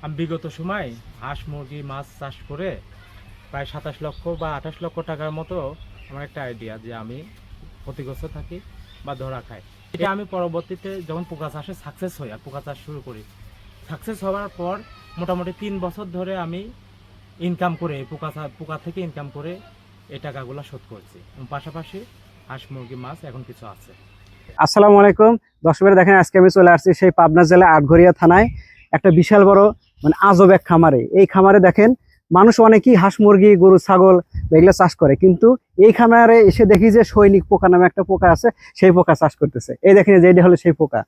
আমি বিগত সময় হাঁস মুরগি মাছ চাষ করে প্রায় 27 লক্ষ বা 28 লক্ষ টাকার মতো আমার একটা আইডিয়া যে আমি ক্ষতিগ্রস্ত থাকি বা ধরা খাই। এটা আমি পরবর্তীতে যখন পোকা চাষে সাকসেস হই আর পোকা চাষ শুরু করি, সাকসেস হওয়ার পর মোটামুটি 3 বছর ধরে আমি ইনকাম করে পোকা থেকে ইনকাম করে এই টাকাগুলো শোধ করছি এবং পাশাপাশি হাঁস মুরগি মাছ এখন কিছু আছে। আসসালামু আলাইকুম দর্শকরা, দেখেন আজকে আমি চলে আসছি সেই পাবনা জেলা আটঘরিয়া থানায় একটা বিশাল বড় আজব এক খামারে। এই খামারে দেখেন মানুষ অনেকেই হাঁস মুরগি গরু ছাগল এগুলো চাষ করে, কিন্তু এই খামারে এসে দেখি যে সৈনিক পোকা নামে একটা পোকা আছে, সেই পোকা চাষ করতেছে। এই দেখেন যে এটা হলো সেই পোকা।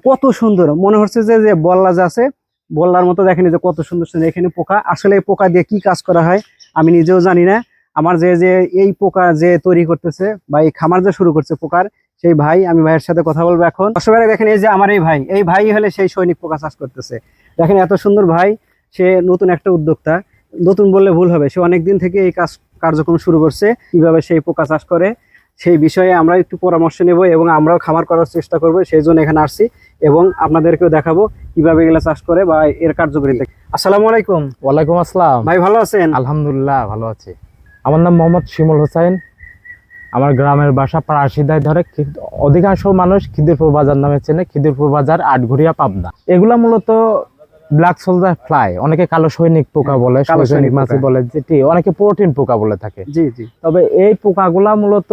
কত সুন্দর মনে হচ্ছে যে যে বল্লা যে আছে বল্লার মতো, দেখেন যে কত সুন্দর সুন্দর এখানে পোকা। আসলে এই পোকা দিয়ে কি কাজ করা হয় আমি নিজেও জানি না। আমার যে যে এই পোকা যে তৈরি করতেছে বা এই খামার যে শুরু করছে পোকার, সেই ভাই, আমি ভাইয়ের সাথে কথা বলবো এখন। দর্শকরা দেখেন এই যে আমার এই ভাই হলে সেই সৈনিক পোকা চাষ করতেছে। দেখেন এত সুন্দর ভাই, সে নতুন একটা উদ্যোক্তা, নতুন বললে ভুল হবে, সে অনেকদিন থেকে এই কার্যক্রম শুরু করছে। কিভাবে সেই পোকা চাষ করে সেই বিষয়ে আমরা একটু পরামর্শ নেব এবং আমরাও খামার করার চেষ্টা করবো, সেই জন্য এখানে আসছি এবং আপনাদেরকেও দেখাবো কিভাবে এগুলা চাষ করে বা এর কার্যকারিতা। আসসালামু আলাইকুম। ওয়ালাইকুম আসসালাম ভাই ভালো আছেন? আলহামদুলিল্লাহ ভালো আছি। আমার নাম মোহাম্মদ শিমুল হোসেন। আমার গ্রামের বাসা প্রাশিদায় ধরে। অধিকাংশ মানুষ খিদিরপুর বাজার নামে চেনে। খিদিরপুর বাজার, আটঘরিয়া, পাবনা। এগুলা মূলত ব্ল্যাক সোলজার ফ্লাই, অনেকে কালো সৈনিক পোকা বলে, সৈনিক মাছি বলে, যেটি অনেকে প্রোটিন পোকা বলে থাকে। জি জি। তবে এই পোকাগুলা মূলত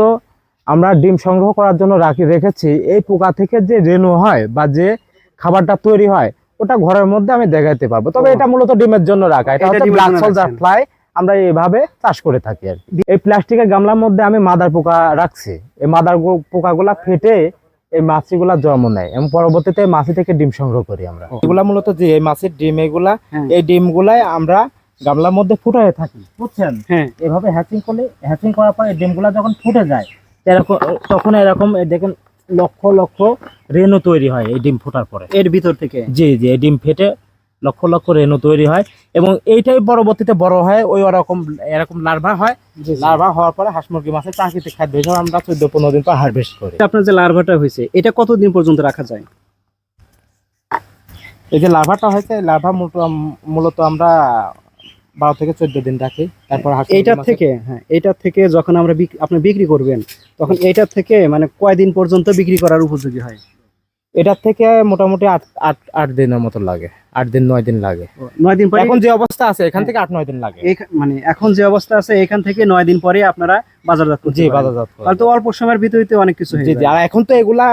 আমরা ডিম সংগ্রহ করার জন্য রেখেছি। এই পোকা থেকে যে রেণু হয় বা যে খাবারটা তৈরি হয় ওটা ঘরের মধ্যে আমি দেখাইতে পারবো। তবে এটা মূলত ডিমের জন্য রাখা। এটা হচ্ছে ব্ল্যাক সোলজার ফ্লাই। আমরা এইভাবে চাষ করে থাকি আর কি। এই প্লাস্টিকের গামলার মধ্যে আমি মাদার পোকা রাখছি। এই মাদার পোকাগুলা ফেটে এই মাছিগুলা জন্ম নেয় এবং পরবর্তীতে মাছি থেকে ডিম সংগ্রহ করি আমরা। এগুলা মূলত যে এই মাছের ডিম, এগুলা এই ডিমগুলাই আমরা গামলার মধ্যে ফুটায় থাকি, বুঝছেন? হ্যাঁ, এভাবে হ্যাচিং করার পর এই ডিমগুলা যখন ফুটে যায় তখন এরকম দেখেন লক্ষ লক্ষ রেণু তৈরি হয় এই ডিম ফোটার পরে এর ভিতর থেকে। জি জি, এই ডিম ফেটে লক্ষ লক্ষ রেণু তৈরি হয় এবং এইটাই পরবর্তীতে বড় হয়, ওই এরকম লার্ভা হয়। লার্ভা হওয়ার পরে হাঁস মুরগি মাছের প্রাকৃতিক খাদ্য হিসেবে আমরা 14-15 দিন পর হারভেস্ট করি। আপনার যে লার্ভাটা হয়েছে এটা কতদিন পর্যন্ত রাখা যায়? এই যে লার্ভাটা হয়েছে, লার্ভা মূলত আমরা 12 থেকে 14 দিন রাখি। তারপর এইটার থেকে যখন আমরা আপনি বিক্রি করবেন তখন এইটার থেকে কয়দিন পর্যন্ত বিক্রি করার উপযোগী হয়? এটার থেকে মোটামুটি 8 দিনের মতো লাগে। 8 দিন 9 দিন লাগে। 9 দিন পরে এখন যে অবস্থা আছে এখান থেকে 8-9 দিন লাগে। এখন যে অবস্থা আছে এখান থেকে 9 দিন পরে আপনারা বাজারজাত করতে পারবেন। বাজারজাত করা। তাহলে তো অল্প সময়ের ভিতরে অনেক কিছু হয়ে যায়। আর এখন তো এগুলা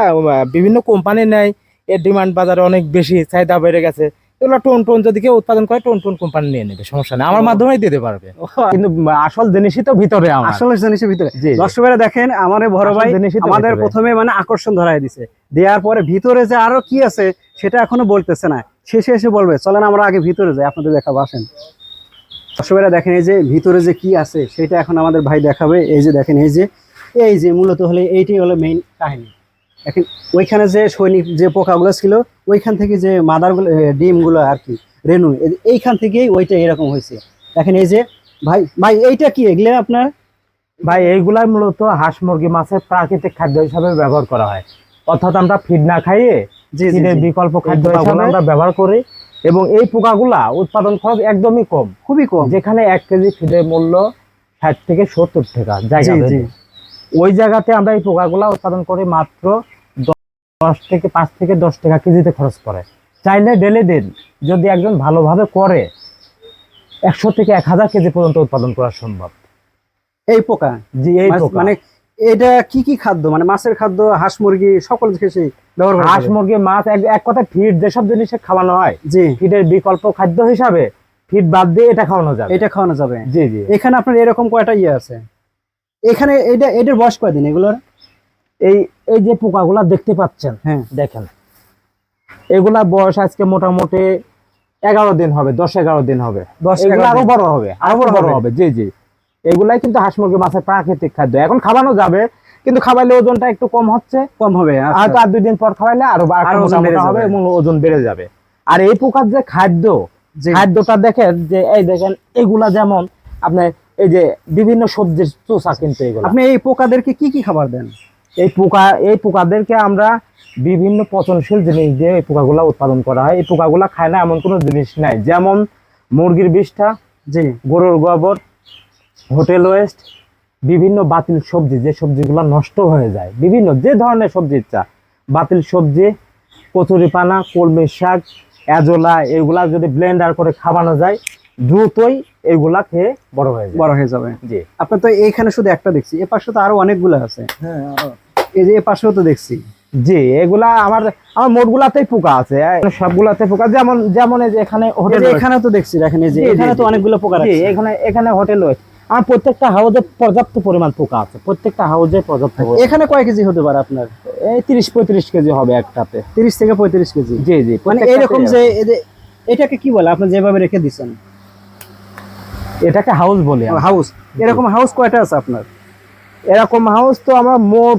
বিভিন্ন কোম্পানি নেয়, এর ডিমান্ড বাজারে অনেক বেশি, চাহিদা বেড়ে গেছে। এগুলো টোন যদি কেউ উৎপাদন করে টোন কোম্পানি নিয়ে নেবে, সমস্যা নেই, আমার মাধ্যমেই দিতে পারবে। কিন্তু আসল জিনিসই তো ভিতরে, আসল জিনিসের ভিতরে। দর্শকরা দেখেন আমার বড় ভাই আমাদের প্রথমে আকর্ষণ ধরায় দিছে, দেওয়ার পরে ভিতরে যে আরো কি আছে সেটা এখনো বলতেছে না, শেষে এসে বলবে। চলেন আমরা আগে ভিতরে যাই, আপনাদের দেখাবো, আসেন। দর্শকরা দেখেন এই যে ভিতরে যে কি আছে সেটা এখন আমাদের ভাই দেখাবে। এই যে দেখেন এই যে মূলত হলে এইটাই হলো মেইন কাহিনী। দেখেন ওইখানে যে সৈনিক যে পোকাগুলো ছিল ওইখান থেকে যে মাদারগুলো ডিমগুলো আর কি রেণু, এইখান থেকেই ওইটা এরকম হয়েছে। দেখেন এই যে ভাই এইটা কি এগুলো আপনার? ভাই এইগুলাই মূলত হাঁস মুরগি মাছের প্রাকৃতিক খাদ্য হিসাবে ব্যবহার করা হয়। অর্থাৎ আমরা ফিড না খাইয়ে বিকল্প খাদ্য হিসাবে আমরা ব্যবহার করি এবং এই পোকাগুলা উৎপাদন খরচ একদমই কম, খুবই কম। যেখানে 1 কেজি ফিডের মূল্য 60 থেকে 70 টাকা জায়গা, ওই জায়গাতে আমরা এই পোকাগুলা উৎপাদন করি মাত্র 5 থেকে 10 টাকা কেজিতে খরচ পড়ে। চাইলে ডেলি দিন যদি একজন ভালোভাবে করে 100 থেকে 1000 কেজি পর্যন্ত উৎপাদন করা সম্ভব। এই পোকা জি, এই পোকা এটা কি খাদ্য, মাছের খাদ্য, হাঁস মুরগি সকল কিছু ব্যবহার করা? হাঁস মুরগি মাছ এক কথায় ফিড যেসব জিনিসে খাওয়ানো হয়, জি, ফিডের বিকল্প খাদ্য হিসাবে ফিড বাদ দিয়ে এটা খাওয়ানো যাবে। জি জি। এখানে আপনার এরকম কয়টা আছে এখানে? এটার বয়স কয়দিন এগুলোর? এই যে পোকাগুলা দেখতে পাচ্ছেন, হ্যাঁ দেখেন, এগুলা বয়স আজকে মোটামুটি 11 দিন হবে, 10-11 দিন হবে। আরো বড় হবে। জি জি। এগুলাই কিন্তু হাঁস মুরগি মাছের প্রাকৃতিক খাদ্য। এখন খাওয়ানো যাবে, কিন্তু খাওয়াইলে ওজনটা একটু কম হবে। হয়তো 2 দিন পর খাওয়াইলে আরো মোটা হবে এবং ওজন বেড়ে যাবে। আর এই পোকার যে খাদ্যটা দেখেন, যে এই দেখেন এগুলা যেমন আপনার এই যে বিভিন্ন সবজির চোষা, কিন্তু এগুলো আপনি এই পোকাদেরকে কি খাবার দেন? এই পোকাদেরকে আমরা বিভিন্ন পচনশীল জিনিস দিয়ে এই পোকাগুলা উৎপাদন করা হয়। এই পোকাগুলা খায় না এমন কোনো জিনিস নাই, যেমন মুরগির বিষ্ঠা, জি গরুর গোবর, হোটেল ওয়েস্ট, বিভিন্ন বাতিল সবজি, যে সবজিগুলো নষ্ট হয়ে যায়, বিভিন্ন যে ধরনের সবজি ইচ্ছা, বাতিল সবজি, কচুরিপানা, কলমি শাক, এজোলা, এগুলা যদি ব্লেন্ডার করে খাওয়ানো যায় দ্রুতই এগুলা খেয়ে বড় হয়ে যায়। বড় হয়ে যাবে। জি আপনার তো এইখানে শুধু একটা দেখছি, এ পাশে তো আরো অনেকগুলো আছে। হ্যাঁ, এই যে এ পাশেও তো দেখছি। জি এগুলা আমার মোটগুলাতেই পোকা আছে, সবগুলাতে পোকা। যেমন যেমন এই যে এখানে এই হোটেল, যে এখানে তো দেখছি, দেখেন এই যে জি, জি, এখানে তো জি। অনেকগুলো পোকা জি, আছে। এখানে এখানে হোটেল রয়েছে। আমার প্রত্যেকটা হাউজে পর্যাপ্ত পরিমাণ পোকা আছে, প্রত্যেকটা হাউজে পর্যাপ্ত পরিমাণ। এখানে কয় কেজি হতে পারে আপনার? এই 30-35 কেজি হবে একটাতে। 30 থেকে 35 কেজি। জি জি, মানে এইরকম যে এটাকে কি বলে আপনি যেভাবে রেখে দিচ্ছেন? এটাকে হাউস বলি আমরা। হাউস। এরকম হাউস কয়টা আছে আপনার? এরকম হাউস তো আমরা মোট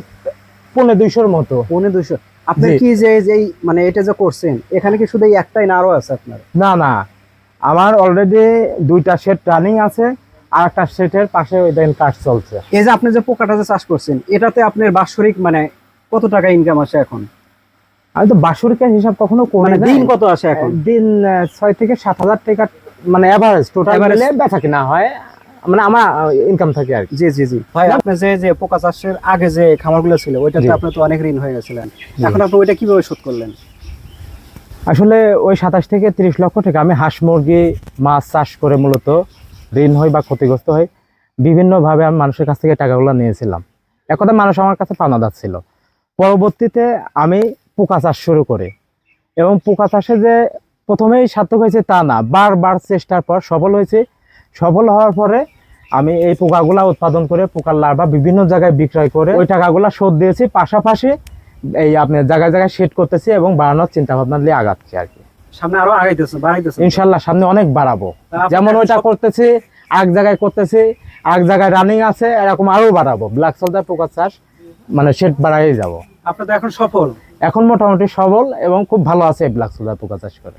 250-র মতো। 250। আপনি জি। কি যে যে মানে এটা যে করছেন, এখানে কি শুধু এই একটাই না আরো আছে আপনার? না না, আমার অলরেডি 2টা সেট রানিং আছে, আর একটা সেটের পাশে ওই দেখেন কাজ চলছে। এই যে আপনি যে পোকাটা যে চাষ করছেন, এটাতে আপনার বাৎসরিক মানে কত টাকা ইনকাম আসে এখন? আমি তো বাৎসরিকের হিসাব কখনো করি মানে না। দিন কত আসে এখন? দিন 6 থেকে 7 হাজার টাকা, মানে এভারেজ টোটাল Average। মিলে বেচা কিনা হয়, মানে আমার ইনকাম থাকে আর কি। জি জি জি ভাই, আপনি যে যে পোকা চাষের আগে যে খামারগুলো ছিল ওইটাতে জি। আপনি তো অনেক ঋণ হয়ে গেছিলেন, জি। এখন আপনি ওইটা কিভাবে শোধ করলেন? আসলে ওই 27 থেকে 30 লক্ষ টাকা আমি হাঁস মুরগি মাছ চাষ করে মূলত ঋণ হই বা ক্ষতিগ্রস্ত হই। বিভিন্নভাবে আমি মানুষের কাছ থেকে টাকাগুলো নিয়েছিলাম, এক কথা মানুষ আমার কাছে পাওনাদার ছিল। পরবর্তীতে আমি পোকা চাষ শুরু করি, এবং পোকা চাষে যে প্রথমেই সার্থক হয়েছে তা না, বারবার চেষ্টার পর সফল হয়েছে। সফল হওয়ার পরে আমি এই পোকাগুলা উৎপাদন করে পোকার লার্ভা বিভিন্ন জায়গায় বিক্রয় করে ওই টাকাগুলা শোধ দিয়েছি। পাশাপাশি এই আপনার জায়গায় জায়গায় সেট করতেছি এবং বাড়ানোর চিন্তা ভাবনা নিয়ে আগাচ্ছি আর কি। সামনে আরো আগাইতেছে, বাড়াইতেছে ইনশাল্লাহ সামনে অনেক বাড়াবো। আপনার যেমন ওইটা সব- করতেছি, এক জায়গায় করতেছি, এক জায়গায় রানিং আছে, এরকম আরো বাড়াবো। ব্ল্যাক সোলজার পোকা চাষ মানে সেট বাড়াই যাব। আপনি তো এখন সফল। এখন মোটামুটি সবল এবং খুব ভালো আছে ব্ল্যাক সোলজার পোকা চাষ করে।